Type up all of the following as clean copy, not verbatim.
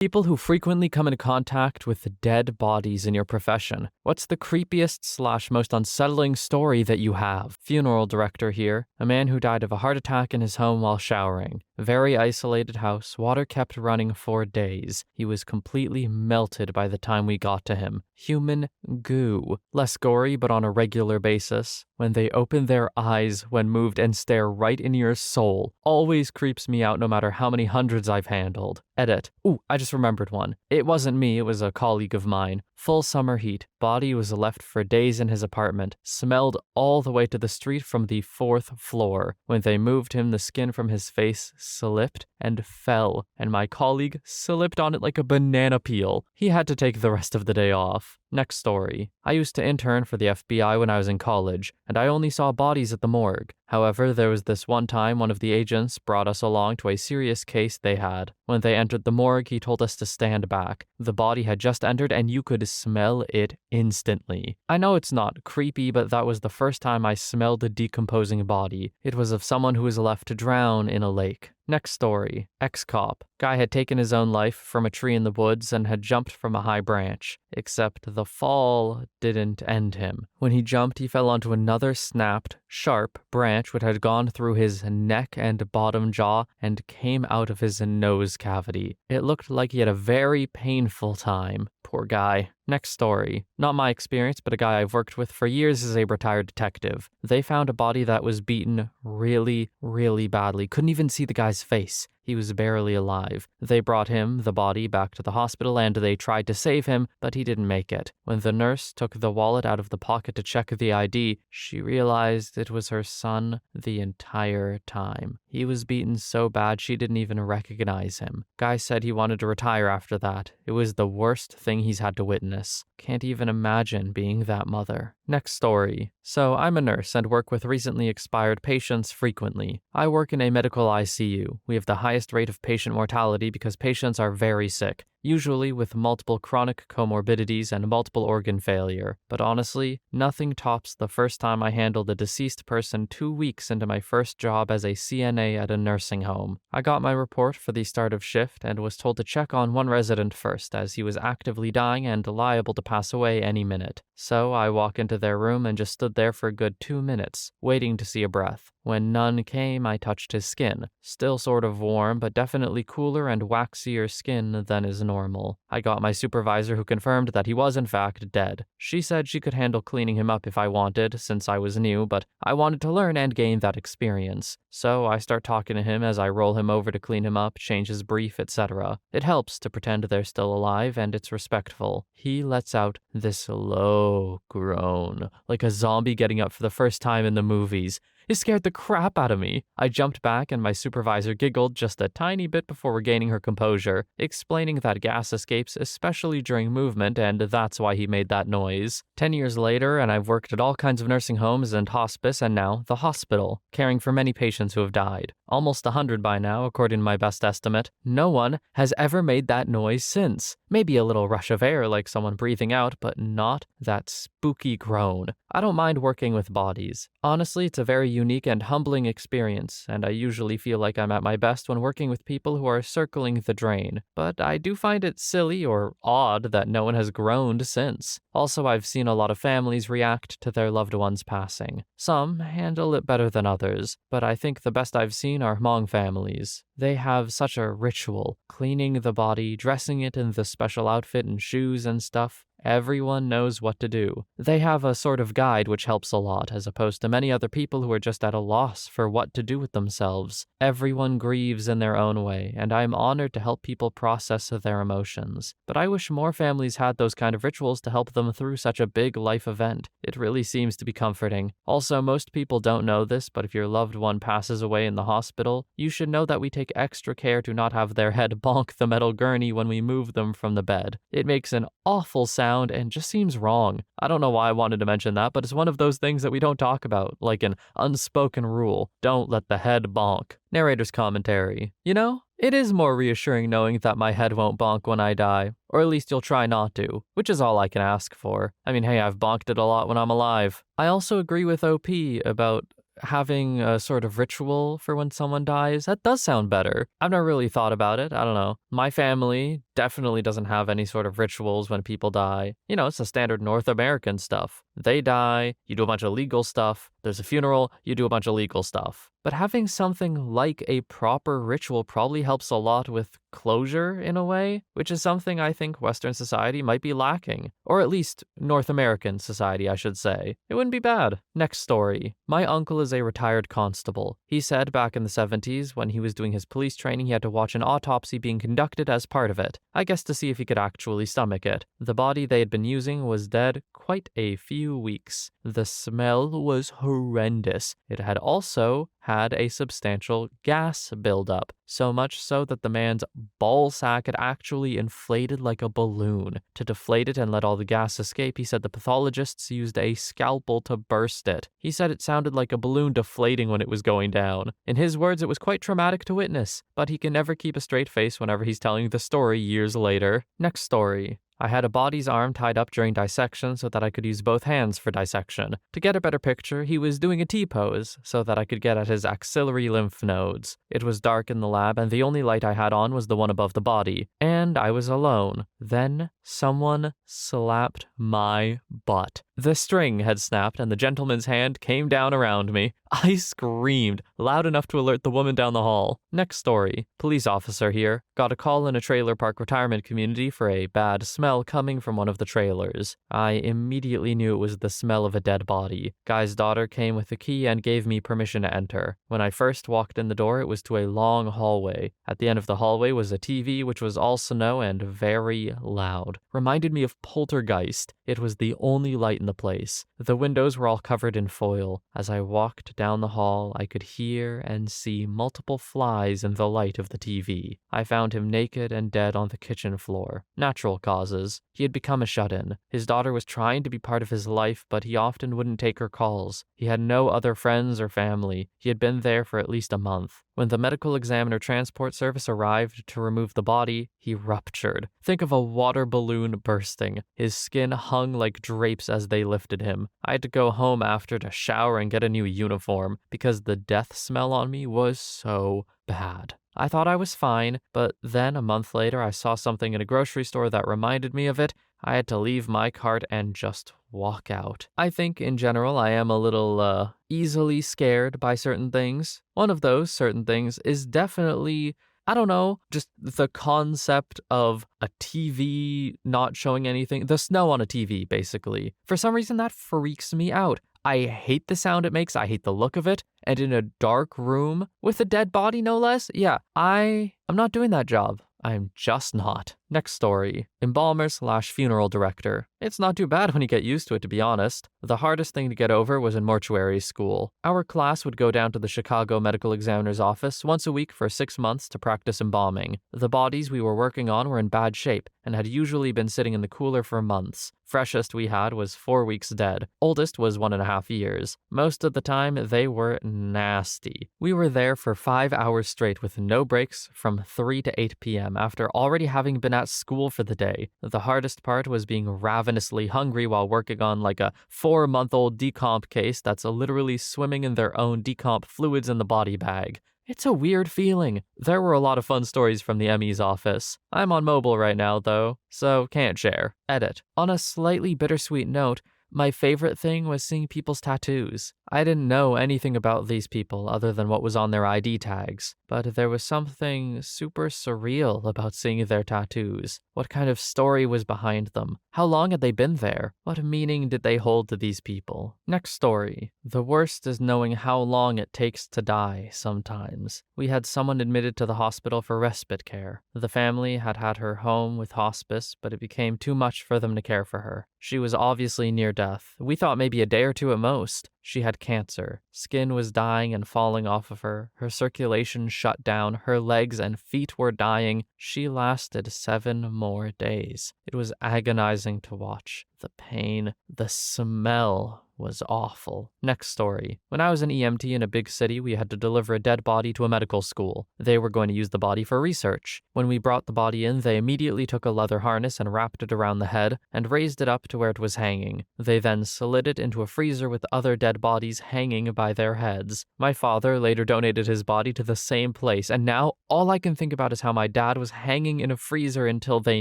People who frequently come in contact with dead bodies in your profession. What's the creepiest / most unsettling story that you have? Funeral director here. A man who died of a heart attack in his home while showering. Very isolated house. Water kept running for days. He was completely melted by the time we got to him. Human goo. Less gory, but on a regular basis. When they open their eyes when moved and stare right in your soul. Always creeps me out no matter how many hundreds I've handled. Edit. Ooh, I just remembered one. It wasn't me, it was a colleague of mine. Full summer heat. Body was left for days in his apartment. Smelled all the way to the street from the 4th floor. When they moved him, the skin from his face slipped and fell, and my colleague slipped on it like a banana peel. He had to take the rest of the day off. Next story. I used to intern for the FBI when I was in college, and I only saw bodies at the morgue. However, there was this one time one of the agents brought us along to a serious case they had. When they entered the morgue, he told us to stand back. The body had just entered and you could smell it instantly. I know it's not creepy, but that was the first time I smelled a decomposing body. It was of someone who was left to drown in a lake. Next story. Ex-cop. Guy had taken his own life from a tree in the woods and had jumped from a high branch. Except the fall didn't end him. When he jumped, he fell onto another snapped, sharp branch which had gone through his neck and bottom jaw and came out of his nose cavity. It looked like he had a very painful time. Poor guy. Next story. Not my experience, but a guy I've worked with for years as a retired detective. They found a body that was beaten really, really badly. Couldn't even see the guy's face. He was barely alive. They brought him, the body, back to the hospital and they tried to save him, but he didn't make it. When the nurse took the wallet out of the pocket to check the ID, she realized it was her son the entire time. He was beaten so bad she didn't even recognize him. Guy said he wanted to retire after that. It was the worst thing he's had to witness. Can't even imagine being that mother. Next story. So I'm a nurse and work with recently expired patients frequently. I work in a medical ICU. We have the highest rate of patient mortality because patients are very sick, usually with multiple chronic comorbidities and multiple organ failure. But honestly, nothing tops the first time I handled a deceased person 2 weeks into my first job as a CNA at a nursing home. I got my report for the start of shift and was told to check on one resident first as he was actively dying and liable to pass away any minute. So I walk into their room and just stood there for a good 2 minutes, waiting to see a breath. When none came, I touched his skin. Still sort of warm, but definitely cooler and waxier skin than is normal. I got my supervisor who confirmed that he was in fact dead. She said she could handle cleaning him up if I wanted, since I was new, but I wanted to learn and gain that experience. So I start talking to him as I roll him over to clean him up, change his brief, etc. It helps to pretend they're still alive, and it's respectful. He lets out this low groan, like a zombie getting up for the first time in the movies. It scared the crap out of me. I jumped back and my supervisor giggled just a tiny bit before regaining her composure, explaining that gas escapes especially during movement and that's why he made that noise. 10 years later and I've worked at all kinds of nursing homes and hospice and now the hospital, caring for many patients who have died. Almost 100 by now, according to my best estimate. No one has ever made that noise since. Maybe a little rush of air like someone breathing out, but not that spooky groan. I don't mind working with bodies. Honestly, it's a very unique and humbling experience, and I usually feel like I'm at my best when working with people who are circling the drain. But I do find it silly or odd that no one has groaned since. Also, I've seen a lot of families react to their loved ones passing. Some handle it better than others, but I think the best I've seen are Hmong families. They have such a ritual, cleaning the body, dressing it in the special outfit and shoes and stuff. Everyone knows what to do. They have a sort of guide which helps a lot, as opposed to many other people who are just at a loss for what to do with themselves. Everyone grieves in their own way, and I am honored to help people process their emotions. But I wish more families had those kind of rituals to help them through such a big life event. It really seems to be comforting. Also, most people don't know this, but if your loved one passes away in the hospital, you should know that we take extra care to not have their head bonk the metal gurney when we move them from the bed. It makes an awful sound and just seems wrong. I don't know why I wanted to mention that, but it's one of those things that we don't talk about, like an unspoken rule. Don't let the head bonk. Narrator's commentary. You know, it is more reassuring knowing that my head won't bonk when I die, or at least you'll try not to, which is all I can ask for. I mean, hey, I've bonked it a lot when I'm alive. I also agree with OP about having a sort of ritual for when someone dies. That does sound better. I've never really thought about it. I don't know. My family definitely doesn't have any sort of rituals when people die. You know, it's the standard North American stuff. They die, you do a bunch of legal stuff. There's a funeral, you do a bunch of legal stuff. But having something like a proper ritual probably helps a lot with closure in a way, which is something I think Western society might be lacking. Or at least North American society, I should say. It wouldn't be bad. Next story. My uncle is a retired constable. He said back in the 70s, when he was doing his police training, he had to watch an autopsy being conducted as part of it. I guess to see if he could actually stomach it. The body they had been using was dead quite a few weeks. The smell was horrendous. It had also had a substantial gas buildup, so much so that the man's ball sack had actually inflated like a balloon. To deflate it and let all the gas escape, he said the pathologists used a scalpel to burst it. He said it sounded like a balloon deflating when it was going down. In his words, it was quite traumatic to witness, but he can never keep a straight face whenever he's telling the story years later. Next story. I had a body's arm tied up during dissection so that I could use both hands for dissection. To get a better picture, he was doing a T-pose so that I could get at his axillary lymph nodes. It was dark in the lab, and the only light I had on was the one above the body. And I was alone. Then someone slapped my butt. The string had snapped, and the gentleman's hand came down around me. I screamed, loud enough to alert the woman down the hall. Next story. Police officer here. Got a call in a trailer park retirement community for a bad smell coming from one of the trailers. I immediately knew it was the smell of a dead body. Guy's daughter came with the key and gave me permission to enter. When I first walked in the door, it was to a long hallway. At the end of the hallway was a TV, which was all snow and very loud. Reminded me of Poltergeist. It was the only light in the place. The windows were all covered in foil. As I walked down the hall, I could hear and see multiple flies in the light of the TV. I found him naked and dead on the kitchen floor. Natural causes. He had become a shut-in. His daughter was trying to be part of his life, but he often wouldn't take her calls. He had no other friends or family. He had been there for at least a month. When the medical examiner transport service arrived to remove the body, he ruptured. Think of a water balloon bursting. His skin hung like drapes as they lifted him. I had to go home after to shower and get a new uniform because the death smell on me was so bad. I thought I was fine, but then a month later I saw something in a grocery store that reminded me of it. I had to leave my cart and just walk out. I think, in general, I am a little, easily scared by certain things. One of those certain things is definitely, I don't know, just the concept of a TV not showing anything. The snow on a TV, basically. For some reason, that freaks me out. I hate the sound it makes. I hate the look of it. And in a dark room with a dead body, no less. Yeah, I'm not doing that job. I'm just not. Next story. Embalmer/funeral director. It's not too bad when you get used to it, to be honest. The hardest thing to get over was in mortuary school. Our class would go down to the Chicago medical examiner's office once a week for 6 months to practice embalming. The bodies we were working on were in bad shape and had usually been sitting in the cooler for months. Freshest we had was 4 weeks dead. Oldest was 1.5 years. Most of the time, they were nasty. We were there for 5 hours straight with no breaks from 3 to 8 p.m. after already having been at school for the day. The hardest part was being ravenously hungry while working on like a 4-month-old decomp case that's literally swimming in their own decomp fluids in the body bag. It's a weird feeling. There were a lot of fun stories from the ME's office. I'm on mobile right now, though, so can't share. Edit. On a slightly bittersweet note, my favorite thing was seeing people's tattoos. I didn't know anything about these people other than what was on their ID tags, but there was something super surreal about seeing their tattoos. What kind of story was behind them? How long had they been there? What meaning did they hold to these people? Next story. The worst is knowing how long it takes to die sometimes. We had someone admitted to the hospital for respite care. The family had had her home with hospice, but it became too much for them to care for her. She was obviously near death. We thought maybe a day or two at most. She had cancer. Skin was dying and falling off of her. Her circulation shut down. Her legs and feet were dying. She lasted 7 more days. It was agonizing to watch. The pain, the smell was awful. Next story. When I was an EMT in a big city, we had to deliver a dead body to a medical school. They were going to use the body for research. When we brought the body in, they immediately took a leather harness and wrapped it around the head and raised it up to where it was hanging. They then slid it into a freezer with other dead bodies hanging by their heads. My father later donated his body to the same place, and now all I can think about is how my dad was hanging in a freezer until they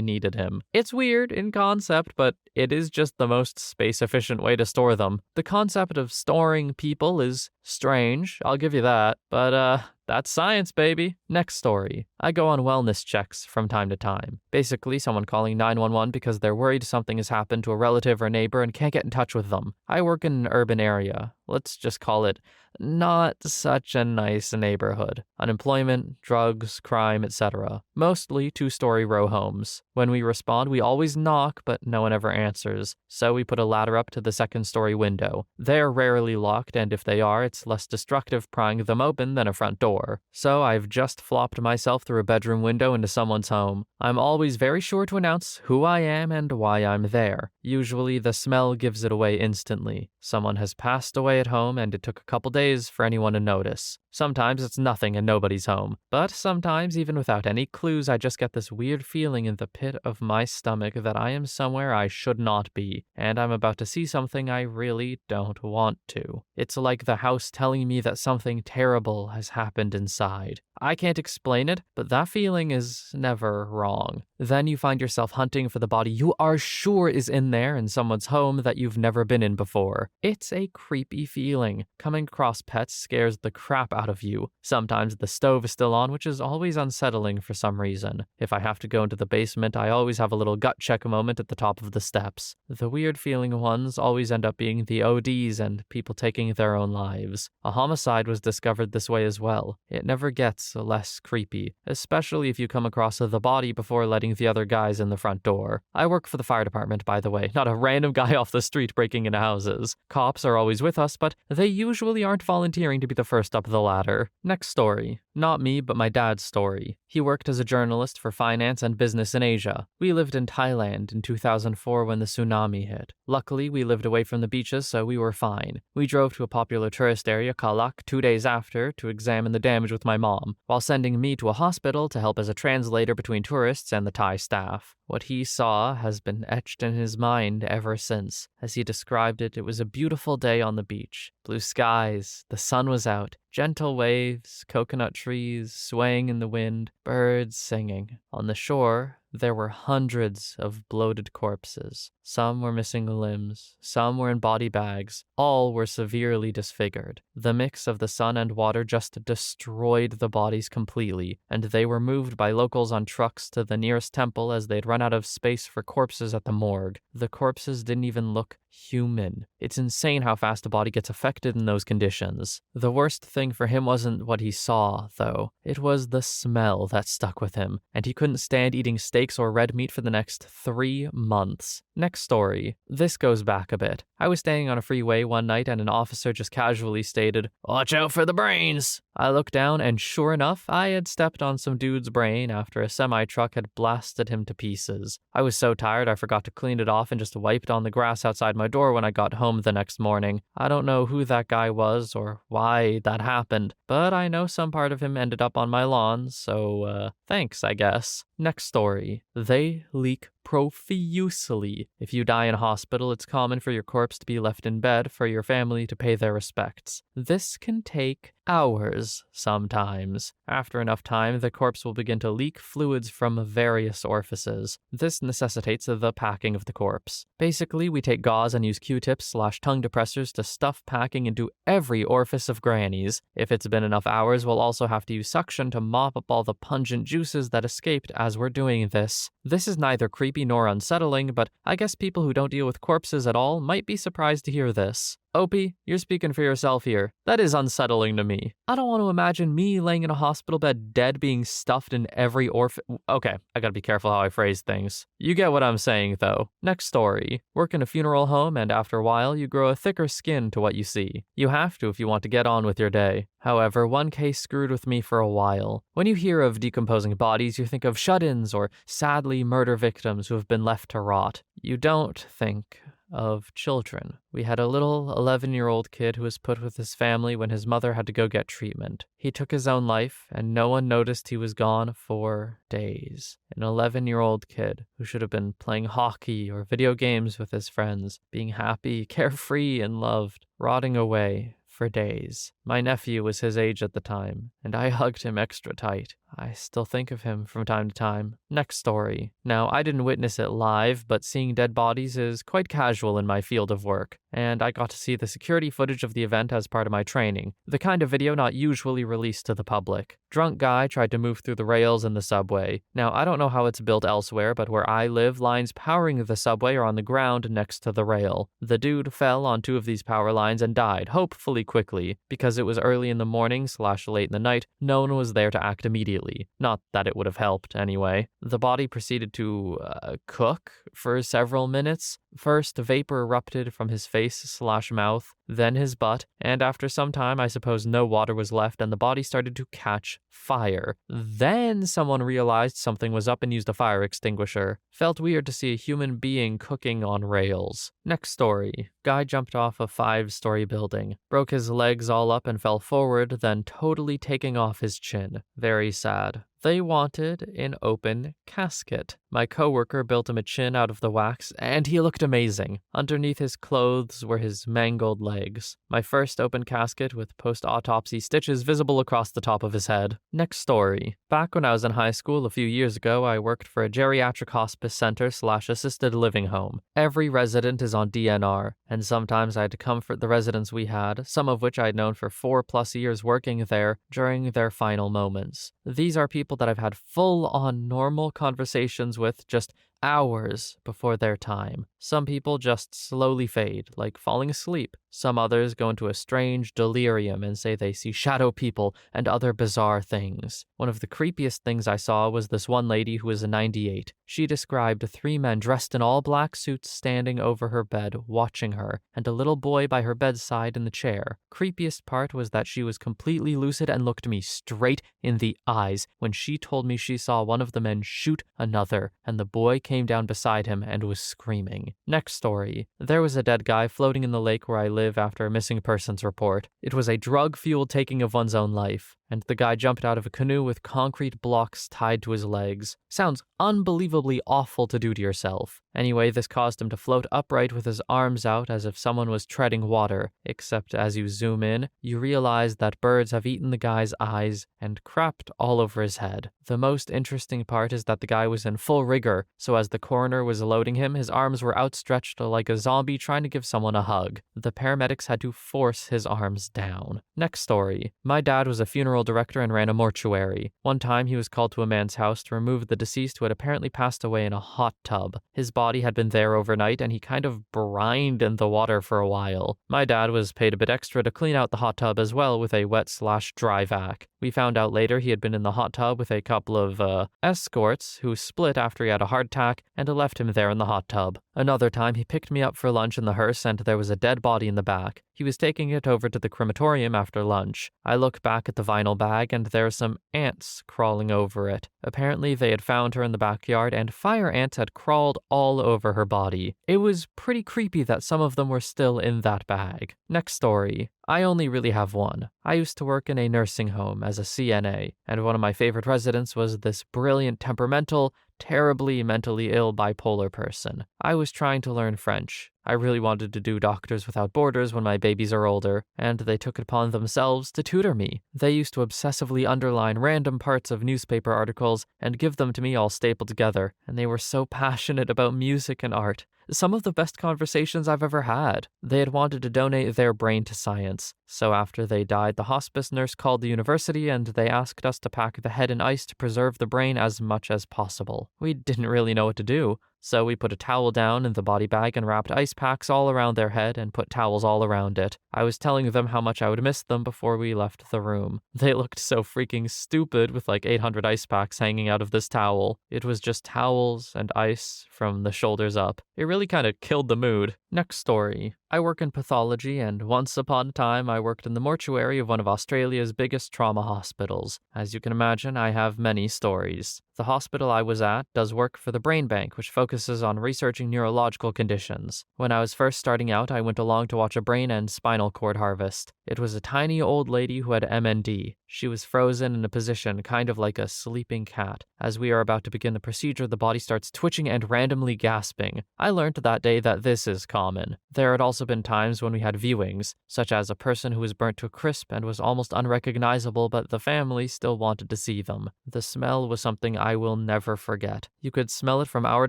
needed him. It's weird in concept, but it is just the most space-efficient way to store them. The concept of storing people is strange, I'll give you that, but that's science, baby. Next story. I go on wellness checks from time to time. Basically, someone calling 911 because they're worried something has happened to a relative or neighbor and can't get in touch with them. I work in an urban area. Let's just call it not such a nice neighborhood. Unemployment, drugs, crime, etc. Mostly two-story row homes. When we respond, we always knock, but no one ever answers. So we put a ladder up to the second-story window. They're rarely locked, and if they are, it's less destructive prying them open than a front door. So I've just flopped myself through a bedroom window into someone's home. I'm always very sure to announce who I am and why I'm there. Usually the smell gives it away instantly. Someone has passed away at home, and it took a couple days for anyone to notice. Sometimes it's nothing and nobody's home. But sometimes, even without any clues, I just get this weird feeling in the pit of my stomach that I am somewhere I should not be, and I'm about to see something I really don't want to. It's like the house telling me that something terrible has happened inside. I can't explain it, but that feeling is never wrong. Then you find yourself hunting for the body you are sure is in there in someone's home that you've never been in before. It's a creepy feeling. Coming across pets scares the crap out of you. Sometimes the stove is still on, which is always unsettling for some reason. If I have to go into the basement, I always have a little gut check moment at the top of the steps. The weird feeling ones always end up being the ODs and people taking their own lives. A homicide was discovered this way as well. It never gets less creepy, especially if you come across the body before letting the other guys in the front door. I work for the fire department, by the way, not a random guy off the street breaking into houses. Cops are always with us, but they usually aren't volunteering to be the first up the ladder. Next story. Not me, but my dad's story. He worked as a journalist for finance and business in Asia. We lived in Thailand in 2004 when the tsunami hit. Luckily, we lived away from the beaches, so we were fine. We drove to a popular tourist area, Kalak, 2 days after to examine the damage with my mom, while sending me to a hospital to help as a translator between tourists and the Thai staff. What he saw has been etched in his mind ever since. As he described it, it was a beautiful day on the beach. Blue skies, the sun was out, gentle waves, coconut trees swaying in the wind, birds singing. On the shore, there were hundreds of bloated corpses. Some were missing limbs, some were in body bags, all were severely disfigured. The mix of the sun and water just destroyed the bodies completely, and they were moved by locals on trucks to the nearest temple as they'd run out of space for corpses at the morgue. The corpses didn't even look human. It's insane how fast a body gets affected in those conditions. The worst thing for him wasn't what he saw, though. It was the smell that stuck with him, and he couldn't stand eating steaks or red meat for the next 3 months. Next story. This goes back a bit. I was staying on a freeway one night and an officer just casually stated, "Watch out for the brains!" I looked down and sure enough, I had stepped on some dude's brain after a semi-truck had blasted him to pieces. I was so tired I forgot to clean it off and just wiped on the grass outside my door when I got home the next morning. I don't know who that guy was or why that happened, but I know some part of him ended up on my lawn, so thanks, I guess. Next story. They leak profusely. If you die in a hospital, it's common for your corpse to be left in bed for your family to pay their respects. This can take hours sometimes. After enough time, the corpse will begin to leak fluids from various orifices. This necessitates the packing of the corpse. Basically, we take gauze and use Q-tips/tongue depressors to stuff packing into every orifice of Granny's. If it's been enough hours, we'll also have to use suction to mop up all the pungent juices that escaped as we're doing this. This is neither creepy nor unsettling, but I guess people who don't deal with corpses at all might be surprised to hear this. Opie, you're speaking for yourself here. That is unsettling to me. I don't want to imagine me laying in a hospital bed dead being stuffed in every Okay, I gotta be careful how I phrase things. You get what I'm saying, though. Next story. Work in a funeral home, and after a while, you grow a thicker skin to what you see. You have to if you want to get on with your day. However, one case screwed with me for a while. When you hear of decomposing bodies, you think of shut-ins or sadly murder victims who have been left to rot. You don't think of children. We had a little 11-year-old kid who was put with his family when his mother had to go get treatment. He took his own life, and no one noticed he was gone for days. An 11-year-old kid who should have been playing hockey or video games with his friends, being happy, carefree, and loved, rotting away for days. My nephew was his age at the time, and I hugged him extra tight. I still think of him from time to time. Next story. Now, I didn't witness it live, but seeing dead bodies is quite casual in my field of work, and I got to see the security footage of the event as part of my training, the kind of video not usually released to the public. Drunk guy tried to move through the rails in the subway. Now, I don't know how it's built elsewhere, but where I live, lines powering the subway are on the ground next to the rail. The dude fell on 2 of these power lines and died, hopefully quickly. Because it was early in the morning / late in the night, no one was there to act immediately. Not that it would have helped, anyway. The body proceeded to cook for several minutes. First, vapor erupted from his face / mouth, then his butt, and after some time, I suppose no water was left and the body started to catch fire. Then someone realized something was up and used a fire extinguisher. Felt weird to see a human being cooking on rails. Next story. Guy jumped off a 5-story building, broke his legs all up and fell forward, then totally taking off his chin. Very sad. They wanted an open casket. My coworker built him a chin out of the wax, and he looked amazing. Underneath his clothes were his mangled legs. My first open casket with post-autopsy stitches visible across the top of his head. Next story. Back when I was in high school a few years ago, I worked for a geriatric hospice center / assisted living home. Every resident is on DNR, and sometimes I had to comfort the residents we had, some of which I had known for 4+ years working there, during their final moments. These are people that I've had full-on normal conversations with just hours before their time. Some people just slowly fade, like falling asleep. Some others go into a strange delirium and say they see shadow people and other bizarre things. One of the creepiest things I saw was this one lady who was a 98. She described 3 men dressed in all black suits standing over her bed, watching her, and a little boy by her bedside in the chair. Creepiest part was that she was completely lucid and looked me straight in the eyes when she told me she saw one of the men shoot another, and the boy came down beside him and was screaming. Next story. There was a dead guy floating in the lake where I live after a missing persons report. It was a drug-fueled taking of one's own life, and the guy jumped out of a canoe with concrete blocks tied to his legs. Sounds unbelievably awful to do to yourself. Anyway, this caused him to float upright with his arms out as if someone was treading water, except as you zoom in, you realize that birds have eaten the guy's eyes and crapped all over his head. The most interesting part is that the guy was in full rigor, so as the coroner was loading him, his arms were outstretched like a zombie trying to give someone a hug. The paramedics had to force his arms down. Next story. My dad was a funeral director and ran a mortuary. One time he was called to a man's house to remove the deceased who had apparently passed away in a hot tub. His body had been there overnight and he kind of brined in the water for a while. My dad was paid a bit extra to clean out the hot tub as well with a wet/dry vac. We found out later he had been in the hot tub with a couple of escorts who split after he had a heart attack and left him there in the hot tub. Another time he picked me up for lunch in the hearse and there was a dead body in the back. He was taking it over to the crematorium after lunch. I look back at the vinyl bag and there are some ants crawling over it. Apparently they had found her in the backyard and fire ants had crawled all over her body. It was pretty creepy that some of them were still in that bag. Next story. I only really have one. I used to work in a nursing home as a CNA, and one of my favorite residents was this brilliant, temperamental, terribly mentally ill bipolar person. I was trying to learn French. I really wanted to do Doctors Without Borders when my babies are older, and they took it upon themselves to tutor me. They used to obsessively underline random parts of newspaper articles and give them to me all stapled together, and they were so passionate about music and art. Some of the best conversations I've ever had. They had wanted to donate their brain to science. So after they died, the hospice nurse called the university and they asked us to pack the head in ice to preserve the brain as much as possible. We didn't really know what to do. So we put a towel down in the body bag and wrapped ice packs all around their head and put towels all around it. I was telling them how much I would miss them before we left the room. They looked so freaking stupid with like 800 ice packs hanging out of this towel. It was just towels and ice from the shoulders up. It really kind of killed the mood. Next story. I work in pathology, and once upon a time I worked in the mortuary of one of Australia's biggest trauma hospitals. As you can imagine, I have many stories. The hospital I was at does work for the Brain Bank, which focuses on researching neurological conditions. When I was first starting out, I went along to watch a brain and spinal cord harvest. It was a tiny old lady who had MND. She was frozen in a position kind of like a sleeping cat. As we are about to begin the procedure, the body starts twitching and randomly gasping. I learned that day that this is common. There had also been times when we had viewings, such as a person who was burnt to a crisp and was almost unrecognizable, but the family still wanted to see them. The smell was something I will never forget. You could smell it from our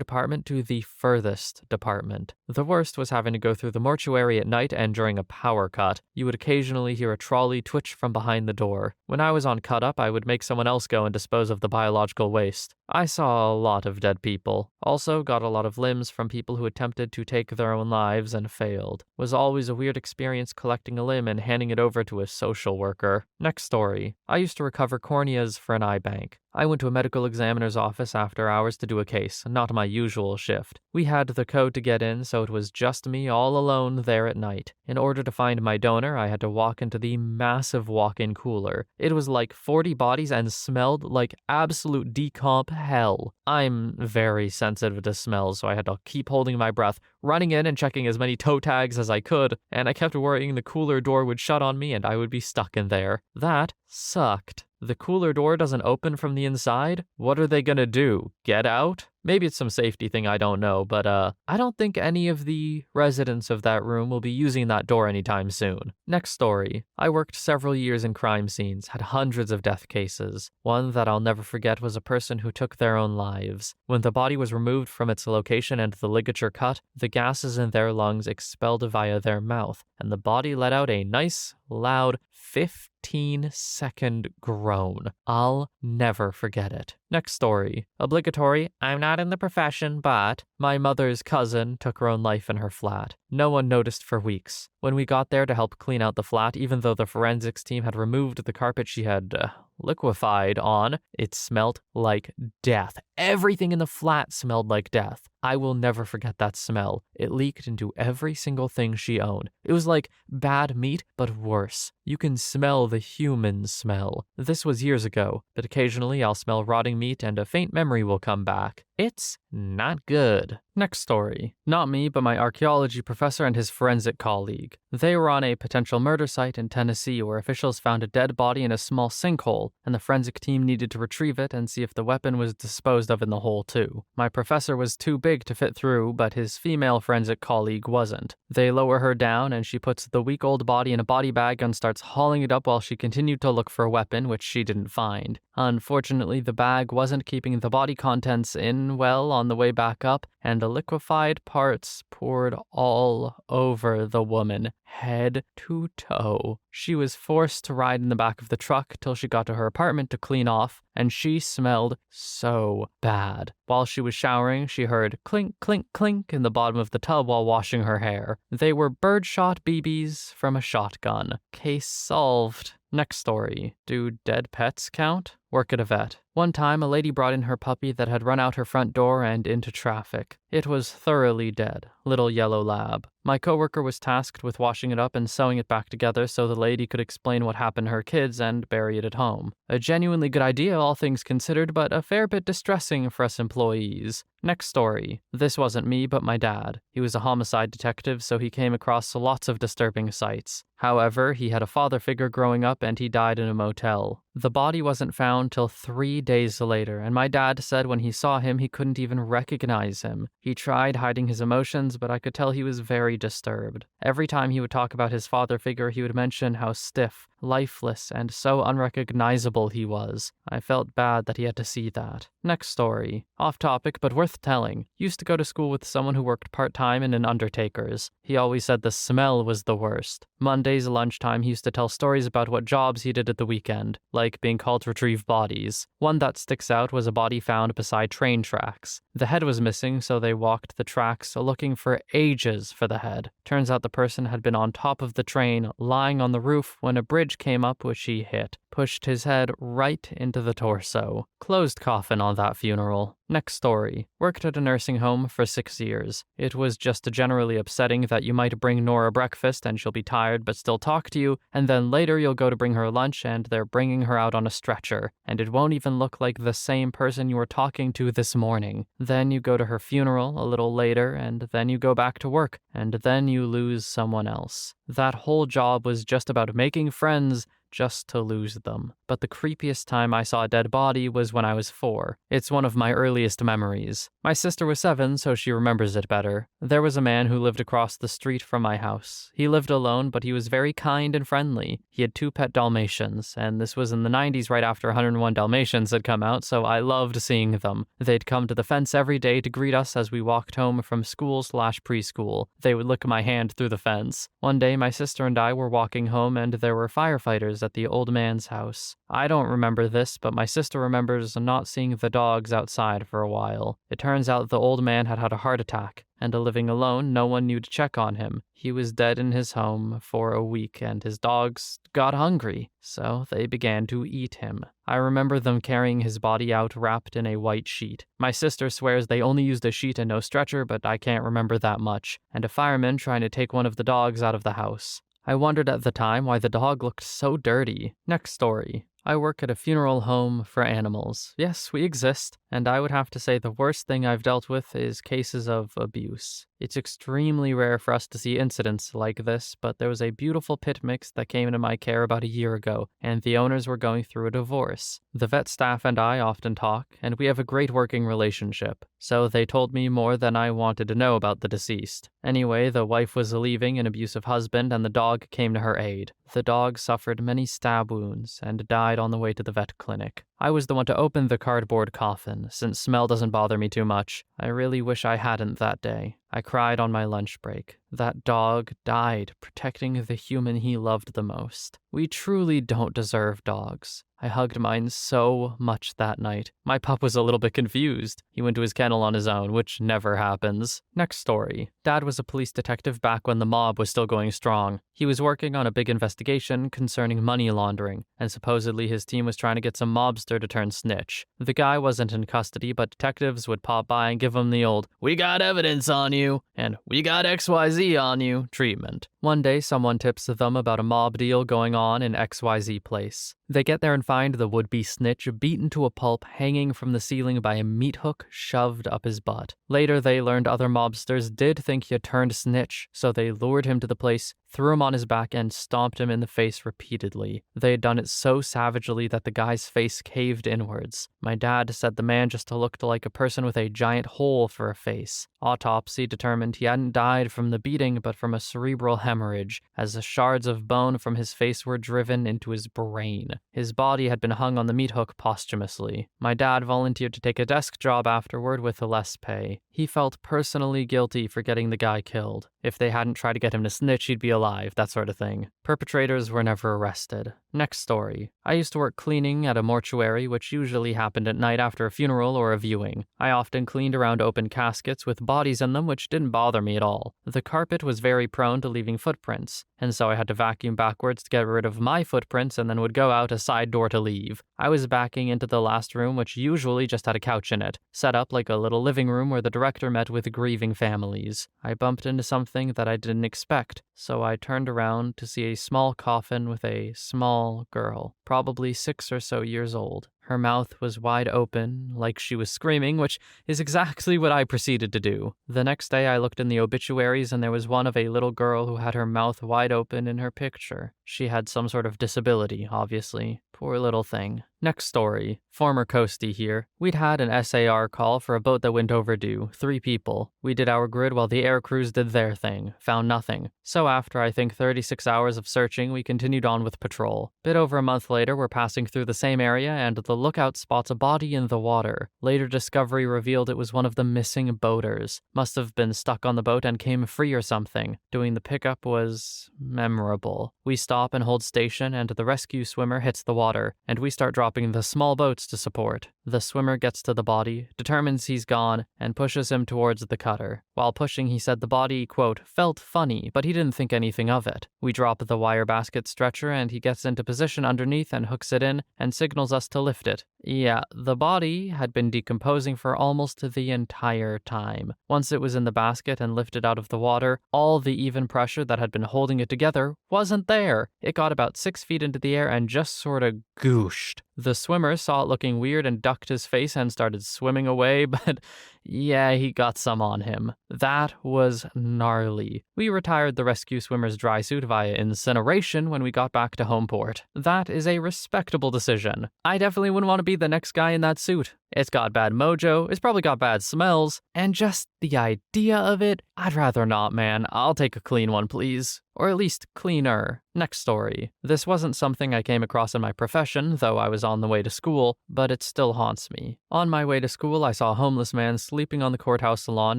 department to the furthest department. The worst was having to go through the mortuary at night and during a power cut. You would occasionally hear a trolley twitch from behind the door. When I was on cut-up, I would make someone else go and dispose of the biological waste. I saw a lot of dead people. Also got a lot of limbs from people who attempted to take their own lives and failed. Was always a weird experience collecting a limb and handing it over to a social worker. Next story. I used to recover corneas for an eye bank. I went to a medical examiner's office after hours to do a case, not my usual shift. We had the code to get in, so it was just me all alone there at night. In order to find my donor, I had to walk into the massive walk-in cooler. It was like 40 bodies and smelled like absolute decomp hell. I'm very sensitive to smells, so I had to keep holding my breath, running in and checking as many toe tags as I could, and I kept worrying the cooler door would shut on me and I would be stuck in there. That sucked. The cooler door doesn't open from the inside? What are they gonna do? Get out? Maybe it's some safety thing, I don't know, but I don't think any of the residents of that room will be using that door anytime soon. Next story. I worked several years in crime scenes, had hundreds of death cases. One that I'll never forget was a person who took their own lives. When the body was removed from its location and the ligature cut, the gases in their lungs expelled via their mouth, and the body let out a nice, loud 15-second groan. I'll never forget it. Next story. Obligatory, I'm not in the profession, but my mother's cousin took her own life in her flat. No one noticed for weeks. When we got there to help clean out the flat, even though the forensics team had removed the carpet she had liquefied on, it smelled like death. Everything in the flat smelled like death. I will never forget that smell. It leaked into every single thing she owned. It was like bad meat, but worse. You can smell the human smell. This was years ago, but occasionally I'll smell rotting meat and a faint memory will come back. It's not good. Next story. Not me, but my archaeology professor and his forensic colleague. They were on a potential murder site in Tennessee where officials found a dead body in a small sinkhole, and the forensic team needed to retrieve it and see if the weapon was disposed of in the hole too. My professor was too big to fit through, but his female forensic colleague wasn't. They lower her down and she puts the week-old body in a body bag and starts hauling it up while she continued to look for a weapon, which she didn't find. Unfortunately, the bag wasn't keeping the body contents in well on the way back up, and the liquefied parts poured all over the woman, head to toe. She was forced to ride in the back of the truck till she got to her apartment to clean off, and she smelled so bad. While she was showering, she heard clink, clink, clink in the bottom of the tub while washing her hair. They were birdshot BBs from a shotgun. Case solved. Next story. Do dead pets count? Work at a vet. One time, a lady brought in her puppy that had run out her front door and into traffic. It was thoroughly dead. Little yellow lab. My coworker was tasked with washing it up and sewing it back together so the lady could explain what happened to her kids and bury it at home. A genuinely good idea, all things considered, but a fair bit distressing for us employees. Next story. This wasn't me, but my dad. He was a homicide detective, so he came across lots of disturbing sights. However, he had a father figure growing up and he died in a motel. The body wasn't found till 3 days later, and my dad said when he saw him, he couldn't even recognize him. He tried hiding his emotions, but I could tell he was very disturbed. Every time he would talk about his father figure, he would mention how stiff, lifeless, and so unrecognizable he was. I felt bad that he had to see that. Next story. Off topic, but worth telling. Used to go to school with someone who worked part-time in an undertaker's. He always said the smell was the worst. Mondays at lunchtime, he used to tell stories about what jobs he did at the weekend, like being called to retrieve bodies. One that sticks out was a body found beside train tracks. The head was missing, so they walked the tracks looking for ages for the head. Turns out the person had been on top of the train, lying on the roof, when a bridge came up which he hit. pushed his head right into the torso. Closed coffin on that funeral. Next story. Worked at a nursing home for 6 years. It was just generally upsetting that you might bring Nora breakfast and she'll be tired but still talk to you, and then later you'll go to bring her lunch and they're bringing her out on a stretcher, and it won't even look like the same person you were talking to this morning. Then you go to her funeral a little later, and then you go back to work, and then you lose someone else. That whole job was just about making friends just to lose them. But the creepiest time I saw a dead body was when I was 4. It's one of my earliest memories. My sister was 7, so she remembers it better. There was a man who lived across the street from my house. He lived alone, but he was very kind and friendly. He had 2 pet Dalmatians, and this was in the 90s right after 101 Dalmatians had come out, so I loved seeing them. They'd come to the fence every day to greet us as we walked home from school/preschool. They would lick my hand through the fence. One day, my sister and I were walking home, and there were firefighters at the old man's house. I don't remember this, but my sister remembers not seeing the dogs outside for a while. It turns out the old man had had a heart attack, and living alone, no one knew to check on him. He was dead in his home for a week, and his dogs got hungry, so they began to eat him. I remember them carrying his body out wrapped in a white sheet. My sister swears they only used a sheet and no stretcher, but I can't remember that much, and a fireman trying to take one of the dogs out of the house. I wondered at the time why the dog looked so dirty. Next story. I work at a funeral home for animals. Yes, we exist, and I would have to say the worst thing I've dealt with is cases of abuse. It's extremely rare for us to see incidents like this, but there was a beautiful pit mix that came into my care about a year ago, and the owners were going through a divorce. The vet staff and I often talk, and we have a great working relationship, so they told me more than I wanted to know about the deceased. Anyway, the wife was leaving an abusive husband, and the dog came to her aid. The dog suffered many stab wounds and died on the way to the vet clinic. I was the one to open the cardboard coffin, since smell doesn't bother me too much. I really wish I hadn't that day. I cried on my lunch break. That dog died protecting the human he loved the most. We truly don't deserve dogs. I hugged mine so much that night. My pup was a little bit confused. He went to his kennel on his own, which never happens. Next story. Dad was a police detective back when the mob was still going strong. He was working on a big investigation concerning money laundering, and supposedly his team was trying to get some mobster to turn snitch. The guy wasn't in custody, but detectives would pop by and give him the old, "We got evidence on you," and "We got XYZ on you" treatment. One day, someone tips them about a mob deal going on in XYZ place. They get there and find the would-be snitch beaten to a pulp hanging from the ceiling by a meat hook shoved up his butt. Later, they learned other mobsters did think he had turned snitch, so they lured him to the place, threw him on his back, and stomped him in the face repeatedly. They had done it so savagely that the guy's face caved inwards. My dad said the man just looked like a person with a giant hole for a face. Autopsy determined he hadn't died from the beating, but from a cerebral hemorrhage, as the shards of bone from his face were driven into his brain. His body had been hung on the meat hook posthumously. My dad volunteered to take a desk job afterward with less pay. He felt personally guilty for getting the guy killed. If they hadn't tried to get him to snitch, he'd be alive, that sort of thing. Perpetrators were never arrested. Next story. I used to work cleaning at a mortuary, which usually happened at night after a funeral or a viewing. I often cleaned around open caskets with bodies in them, which didn't bother me at all. The carpet was very prone to leaving footprints, and so I had to vacuum backwards to get rid of my footprints and then would go out a side door to leave. I was backing into the last room, which usually just had a couch in it, set up like a little living room where the director met with grieving families. I bumped into something that I didn't expect, so I turned around to see a small coffin with a small girl, probably 6 or so years old. Her mouth was wide open, like she was screaming, which is exactly what I proceeded to do. The next day I looked in the obituaries and there was one of a little girl who had her mouth wide open in her picture. She had some sort of disability, obviously. Poor little thing. Next story. Former coastie here. We'd had an SAR call for a boat that went overdue. 3 people. We did our grid while the air crews did their thing. Found nothing. So after I think 36 hours of searching, we continued on with patrol. Bit over a month later, we're passing through the same area and the lookout spots a body in the water. Later discovery revealed it was one of the missing boaters. Must have been stuck on the boat and came free or something. Doing the pickup was memorable. We stop and hold station and the rescue swimmer hits the water, and we start dropping dropping the small boats to support. The swimmer gets to the body, determines he's gone, and pushes him towards the cutter. While pushing, he said the body, quote, felt funny, but he didn't think anything of it. We drop the wire basket stretcher and he gets into position underneath and hooks it in and signals us to lift it. Yeah, the body had been decomposing for almost the entire time. Once it was in the basket and lifted out of the water, all the even pressure that had been holding it together wasn't there. It got about 6 feet into the air and just sort of gooshed. The swimmer saw it looking weird and ducked his face and started swimming away, but yeah, he got some on him. That was gnarly. We retired the rescue swimmer's dry suit via incineration when we got back to home port. That is a respectable decision. I definitely wouldn't want to be the next guy in that suit. It's got bad mojo, it's probably got bad smells, and just the idea of it, I'd rather not, man. I'll take a clean one, please. Or at least cleaner. Next story. This wasn't something I came across in my profession, though I was on the way to school, but it still haunts me. On my way to school, I saw a homeless man sleeping on the courthouse lawn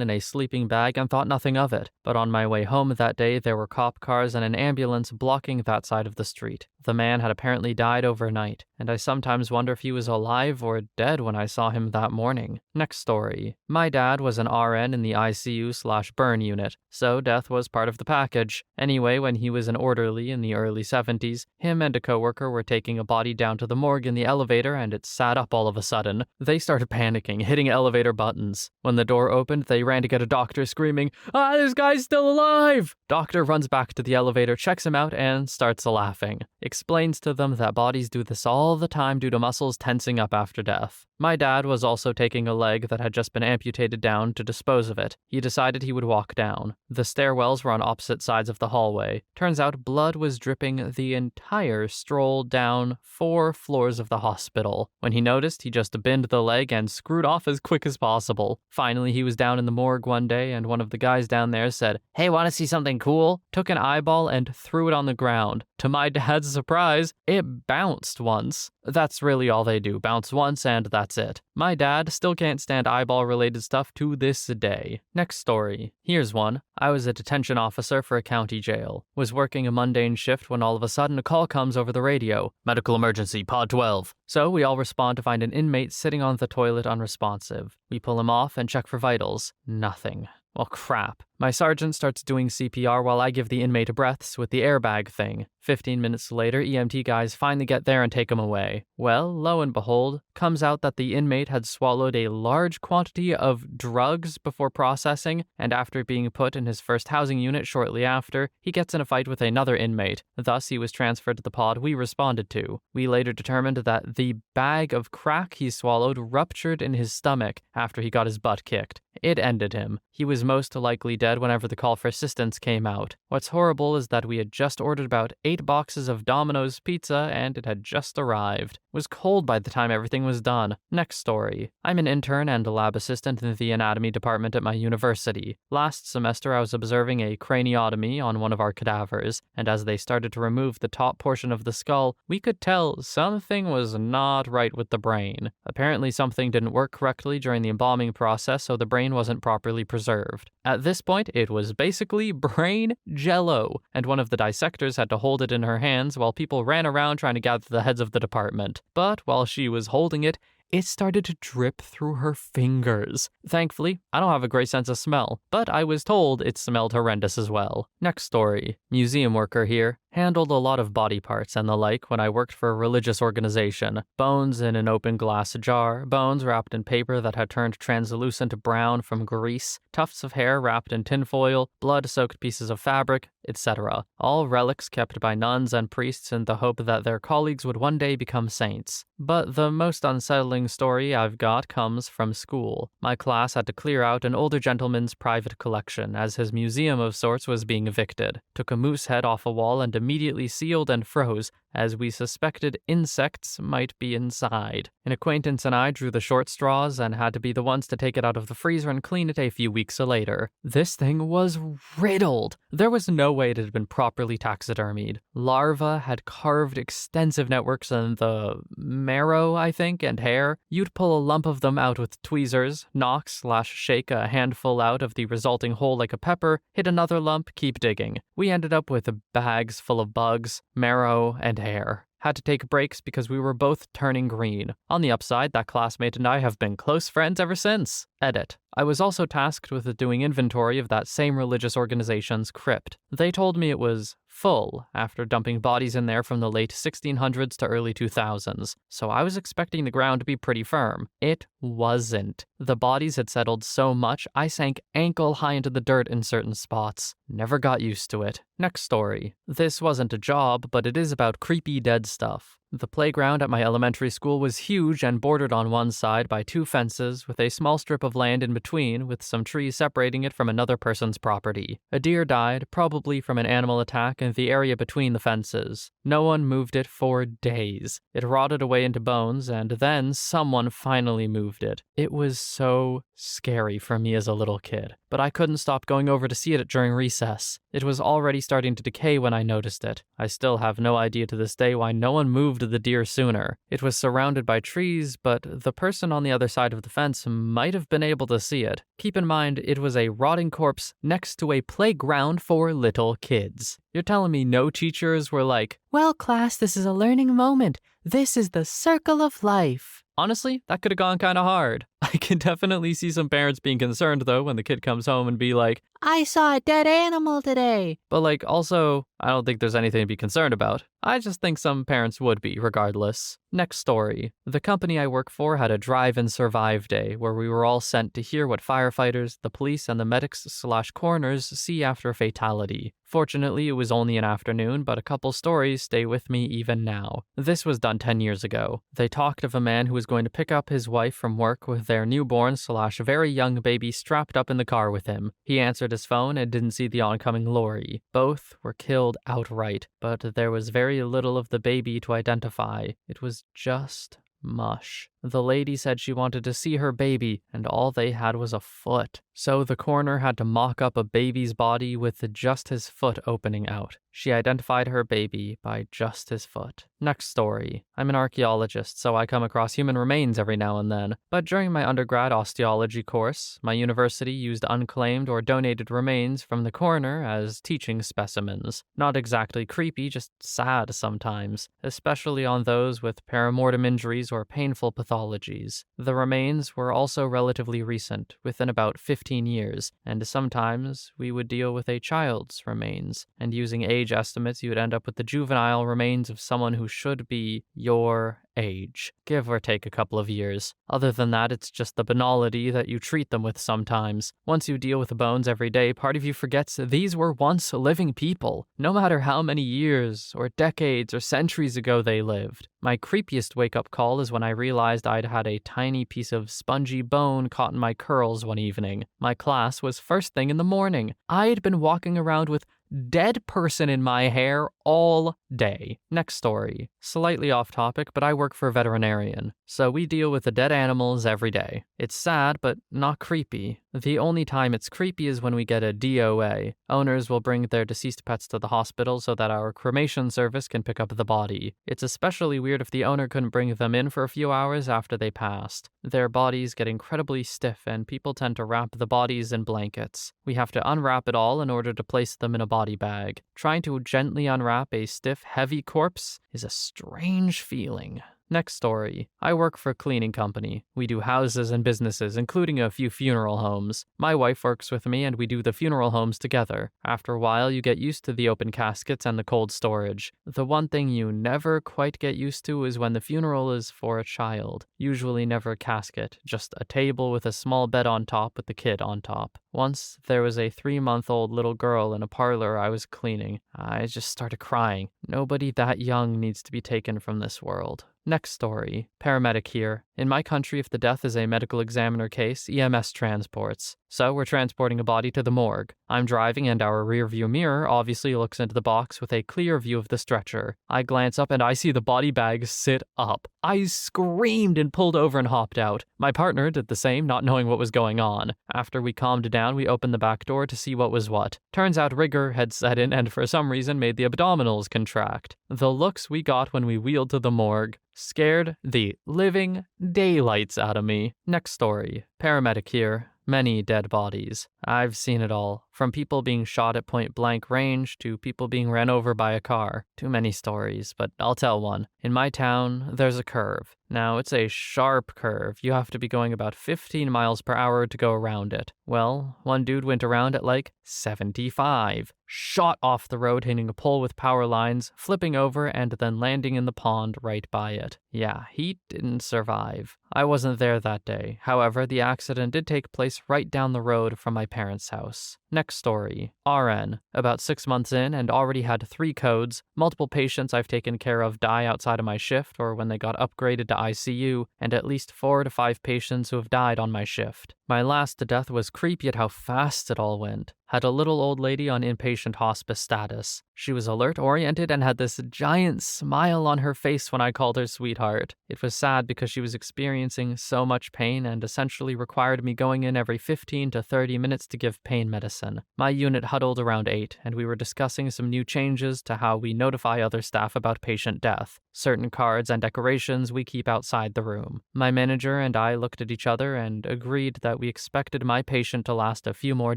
in a sleeping bag and thought nothing of it. But on my way home that day, there were cop cars and an ambulance blocking that side of the street. The man had apparently died overnight, and I sometimes wonder if he was alive or dead when I saw him that morning. Next story. My dad was an RN in the ICU/burn unit, so death was part of the package. Anyway, when he was an orderly in the early 70s, him and a coworker were taking a body down to the morgue in the elevator and it sat up all of a sudden. They started panicking, hitting elevator buttons. When the door opened, they ran to get a doctor screaming, this guy's still alive! Doctor runs back to the elevator, checks him out, and starts laughing. Explains to them that bodies do this all the time due to muscles tensing up after death. My dad was also taking a leg that had just been amputated down to dispose of it. He decided he would walk down. The stairwells were on opposite sides of the hallway. Turns out blood was dripping the entire stroll down 4 floors of the hospital. When he noticed, he just binned the leg and screwed off as quick as possible. Finally, he was down in the morgue one day and one of the guys down there said, "Hey, want to see something cool?" Took an eyeball and threw it on the ground. To my dad's surprise, it bounced once. That's really all they do, bounce once and that's it. My dad still can't stand eyeball-related stuff to this day. Next story. Here's one. I was a detention officer for a county jail. Was working a mundane shift when all of a sudden a call comes over the radio. Medical emergency, pod 12. So we all respond to find an inmate sitting on the toilet unresponsive. We pull him off and check for vitals. Nothing. Well, crap. My sergeant starts doing CPR while I give the inmate breaths with the airbag thing. 15 minutes later, EMT guys finally get there and take him away. Well, lo and behold, comes out that the inmate had swallowed a large quantity of drugs before processing, and after being put in his first housing unit shortly after, he gets in a fight with another inmate. Thus, he was transferred to the pod we responded to. We later determined that the bag of crack he swallowed ruptured in his stomach after he got his butt kicked. It ended him. He was most likely dead whenever the call for assistance came out. What's horrible is that we had just ordered about 8 boxes of Domino's pizza and it had just arrived. It was cold by the time everything was done. Next story. I'm an intern and a lab assistant in the anatomy department at my university. Last semester I was observing a craniotomy on one of our cadavers, and as they started to remove the top portion of the skull, we could tell something was not right with the brain. Apparently something didn't work correctly during the embalming process, so the brain wasn't properly preserved. At this point, it was basically brain jello, and one of the dissectors had to hold it in her hands while people ran around trying to gather the heads of the department. But while she was holding it, it started to drip through her fingers. Thankfully, I don't have a great sense of smell, but I was told it smelled horrendous as well. Next story. Museum worker here. Handled a lot of body parts and the like when I worked for a religious organization. Bones in an open glass jar, bones wrapped in paper that had turned translucent brown from grease, tufts of hair wrapped in tinfoil, blood-soaked pieces of fabric, etc. All relics kept by nuns and priests in the hope that their colleagues would one day become saints. But the most unsettling story I've got comes from school. My class had to clear out an older gentleman's private collection as his museum of sorts was being evicted. Took a moose head off a wall and immediately sealed and froze, as we suspected insects might be inside. An acquaintance and I drew the short straws and had to be the ones to take it out of the freezer and clean it a few weeks later. This thing was riddled. There was no way it had been properly taxidermied. Larvae had carved extensive networks in the marrow, I think, and hair. You'd pull a lump of them out with tweezers, knock/shake a handful out of the resulting hole like a pepper, hit another lump, keep digging. We ended up with bags full of bugs, marrow, and hair. Had to take breaks because we were both turning green. On the upside, that classmate and I have been close friends ever since. Edit. I was also tasked with doing inventory of that same religious organization's crypt. They told me it was full after dumping bodies in there from the late 1600s to early 2000s, so I was expecting the ground to be pretty firm. It wasn't. The bodies had settled so much, I sank ankle high into the dirt in certain spots. Never got used to it. Next story. This wasn't a job, but it is about creepy dead stuff. The playground at my elementary school was huge and bordered on one side by 2 fences with a small strip of land in between with some trees separating it from another person's property. A deer died, probably from an animal attack, in the area between the fences. No one moved it for days. It rotted away into bones, and then someone finally moved it. It was so scary for me as a little kid, but I couldn't stop going over to see it during recess. It was already starting to decay when I noticed it. I still have no idea to this day why no one moved the deer sooner. It was surrounded by trees, but the person on the other side of the fence might have been able to see it. Keep in mind, it was a rotting corpse next to a playground for little kids. You're telling me no teachers were like, "Well, class, this is a learning moment. This is the circle of life." Honestly, that could have gone kind of hard. I can definitely see some parents being concerned, though, when the kid comes home and be like, "I saw a dead animal today." But, also, I don't think there's anything to be concerned about. I just think some parents would be, regardless. Next story. The company I work for had a drive and survive day where we were all sent to hear what firefighters, the police, and the medics/coroners see after a fatality. Fortunately, it was only an afternoon, but a couple stories stay with me even now. This was done 10 years ago. They talked of a man who was going to pick up his wife from work with their newborn/very young baby strapped up in the car with him. He answered his phone and didn't see the oncoming lorry. Both were killed outright, but there was very little of the baby to identify. It was just mush. The lady said she wanted to see her baby, and all they had was a foot. So the coroner had to mock up a baby's body with just his foot opening out. She identified her baby by just his foot. Next story. I'm an archaeologist, so I come across human remains every now and then. But during my undergrad osteology course, my university used unclaimed or donated remains from the coroner as teaching specimens. Not exactly creepy, just sad sometimes, especially on those with perimortem injuries or painful pathologies. The remains were also relatively recent, within about 15 years, and sometimes we would deal with a child's remains, and using age estimates you would end up with the juvenile remains of someone who should be your age, give or take a couple of years. Other than that, it's just the banality that you treat them with sometimes. Once you deal with the bones every day, part of you forgets these were once living people, no matter how many years or decades or centuries ago they lived. My creepiest wake-up call is when I realized I'd had a tiny piece of spongy bone caught in my curls one evening. My class was first thing in the morning. I'd been walking around with dead person in my hair all day. Next story. Slightly off topic, but I work for a veterinarian, so we deal with the dead animals every day. It's sad, but not creepy. The only time it's creepy is when we get a DOA. Owners will bring their deceased pets to the hospital so that our cremation service can pick up the body. It's especially weird if the owner couldn't bring them in for a few hours after they passed. Their bodies get incredibly stiff and people tend to wrap the bodies in blankets. We have to unwrap it all in order to place them in a body bag. Trying to gently unwrap a stiff, heavy corpse is a strange feeling. Next story. I work for a cleaning company. We do houses and businesses, including a few funeral homes. My wife works with me and we do the funeral homes together. After a while, you get used to the open caskets and the cold storage. The one thing you never quite get used to is when the funeral is for a child. Usually never a casket, just a table with a small bed on top with the kid on top. Once, there was a 3-month-old little girl in a parlor I was cleaning. I just started crying. Nobody that young needs to be taken from this world. Next story. Paramedic here. In my country, if the death is a medical examiner case, EMS transports. So we're transporting a body to the morgue. I'm driving and our rearview mirror obviously looks into the box with a clear view of the stretcher. I glance up and I see the body bag sit up. I screamed and pulled over and hopped out. My partner did the same, not knowing what was going on. After we calmed down, we opened the back door to see what was what. Turns out rigor had set in and for some reason made the abdominals contract. The looks we got when we wheeled to the morgue scared the living daylights out of me. Next story. Paramedic here. Many dead bodies. I've seen it all. From people being shot at point-blank range to people being ran over by a car. Too many stories, but I'll tell one. In my town, there's a curve. Now, it's a sharp curve. You have to be going about 15 miles per hour to go around it. Well, one dude went around at like 75. Shot off the road, hitting a pole with power lines, flipping over, and then landing in the pond right by it. Yeah, he didn't survive. I wasn't there that day. However, the accident did take place right down the road from my parents' house. Next story. RN. About 6 months in and already had 3 codes. Multiple patients I've taken care of die outside of my shift or when they got upgraded to ICU, and at least 4 to 5 patients who have died on my shift. My last death was creepy at how fast it all went. Had a little old lady on inpatient hospice status. She was alert-oriented and had this giant smile on her face when I called her sweetheart. It was sad because she was experiencing so much pain and essentially required me going in every 15 to 30 minutes to give pain medicine. My unit huddled around 8, and we were discussing some new changes to how we notify other staff about patient death. Certain cards and decorations we keep outside the room. My manager and I looked at each other and agreed that we expected my patient to last a few more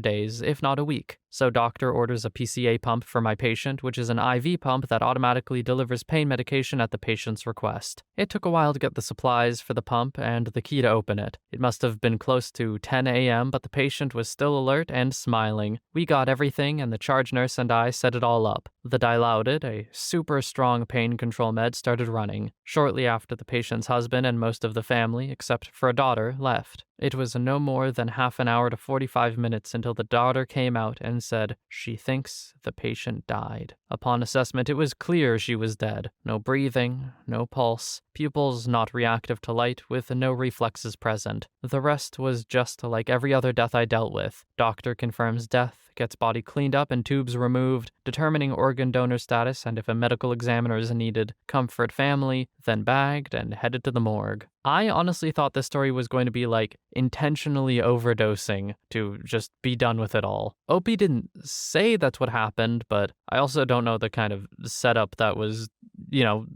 days, if not a week. So doctor orders a PCA pump for my patient, which is an IV pump that automatically delivers pain medication at the patient's request. It took a while to get the supplies for the pump and the key to open it. It must have been close to 10 a.m., but the patient was still alert and smiling. We got everything, and the charge nurse and I set it all up. The Dilaudid, a super strong pain control med, started running. Shortly after, the patient's husband and most of the family, except for a daughter, left. It was no more than half an hour to 45 minutes until the daughter came out and said she thinks the patient died. Upon assessment, it was clear she was dead. No breathing, no pulse, pupils not reactive to light, with no reflexes present. The rest was just like every other death I dealt with. Doctor confirms death, gets body cleaned up and tubes removed, determining organ donor status and if a medical examiner is needed, comfort family, then bagged and headed to the morgue. I honestly thought this story was going to be like intentionally overdosing to just be done with it all. Opie didn't say that's what happened, but I also don't know the kind of setup that was,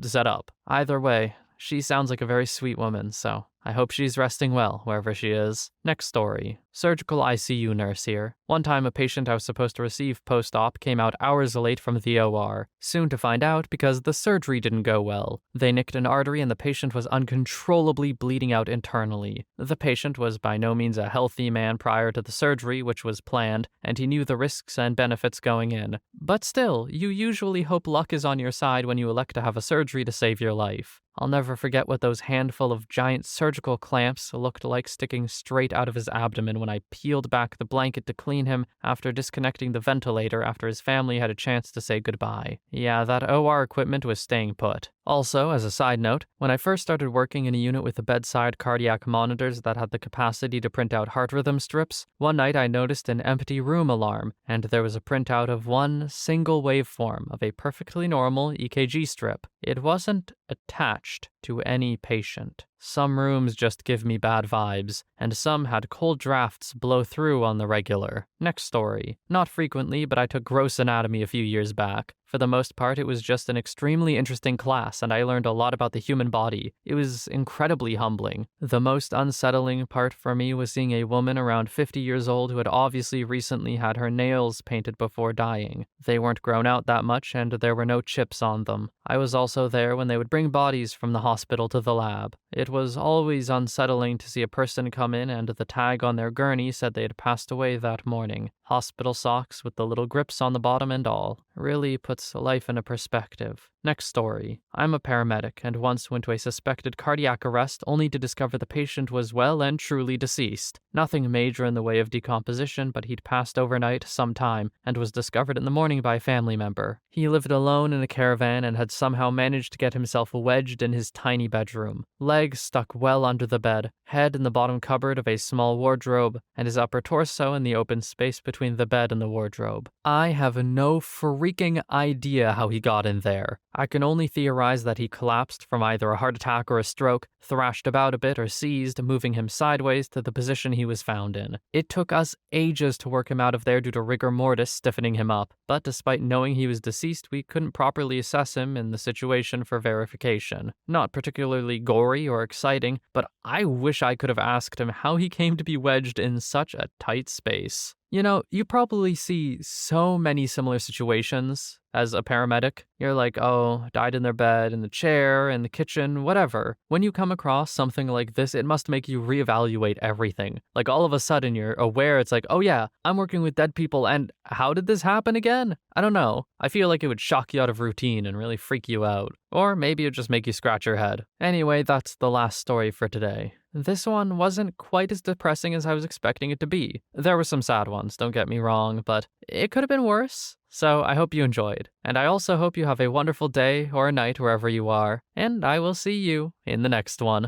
set up. Either way, she sounds like a very sweet woman, so I hope she's resting well wherever she is. Next story. Surgical ICU nurse here. One time a patient I was supposed to receive post-op came out hours late from the OR. Soon to find out because the surgery didn't go well. They nicked an artery and the patient was uncontrollably bleeding out internally. The patient was by no means a healthy man prior to the surgery, which was planned, and he knew the risks and benefits going in. But still, you usually hope luck is on your side when you elect to have a surgery to save your life. I'll never forget what those handful of giant surgical clamps looked like sticking straight out of his abdomen when I peeled back the blanket to clean him after disconnecting the ventilator after his family had a chance to say goodbye. Yeah, that OR equipment was staying put. Also, as a side note, when I first started working in a unit with the bedside cardiac monitors that had the capacity to print out heart rhythm strips, one night I noticed an empty room alarm, and there was a printout of one single waveform of a perfectly normal EKG strip. It wasn't attached to any patient. Some rooms just give me bad vibes, and some had cold drafts blow through on the regular. Next story. Not frequently, but I took gross anatomy a few years back. For the most part, it was just an extremely interesting class, and I learned a lot about the human body. It was incredibly humbling. The most unsettling part for me was seeing a woman around 50 years old who had obviously recently had her nails painted before dying. They weren't grown out that much, and there were no chips on them. I was also there when they would bring bodies from the hospital to the lab. It was always unsettling to see a person come in and the tag on their gurney said they had passed away that morning. Hospital socks with the little grips on the bottom and all. Really puts life in a perspective. Next story. I'm a paramedic and once went to a suspected cardiac arrest only to discover the patient was well and truly deceased. Nothing major in the way of decomposition, but he'd passed overnight sometime and was discovered in the morning by a family member. He lived alone in a caravan and had somehow managed to get himself wedged in his tiny bedroom. Legs stuck well under the bed, head in the bottom cupboard of a small wardrobe, and his upper torso in the open space between the bed and the wardrobe. I have no freaking idea idea how he got in there. I can only theorize that he collapsed from either a heart attack or a stroke, thrashed about a bit or seized, moving him sideways to the position he was found in. It took us ages to work him out of there due to rigor mortis stiffening him up, but despite knowing he was deceased, we couldn't properly assess him in the situation for verification. Not particularly gory or exciting, but I wish I could have asked him how he came to be wedged in such a tight space. You know, you probably see so many similar situations as a paramedic. You're like, oh, died in their bed, in the chair, in the kitchen, whatever. When you come across something like this, it must make you reevaluate everything. Like all of a sudden you're aware, it's like, oh yeah, I'm working with dead people, and how did this happen again? I don't know. I feel like it would shock you out of routine and really freak you out. Or maybe it'd just make you scratch your head. Anyway, that's the last story for today. This one wasn't quite as depressing as I was expecting it to be. There were some sad ones, don't get me wrong, but it could have been worse. So I hope you enjoyed. And I also hope you have a wonderful day or a night wherever you are. And I will see you in the next one.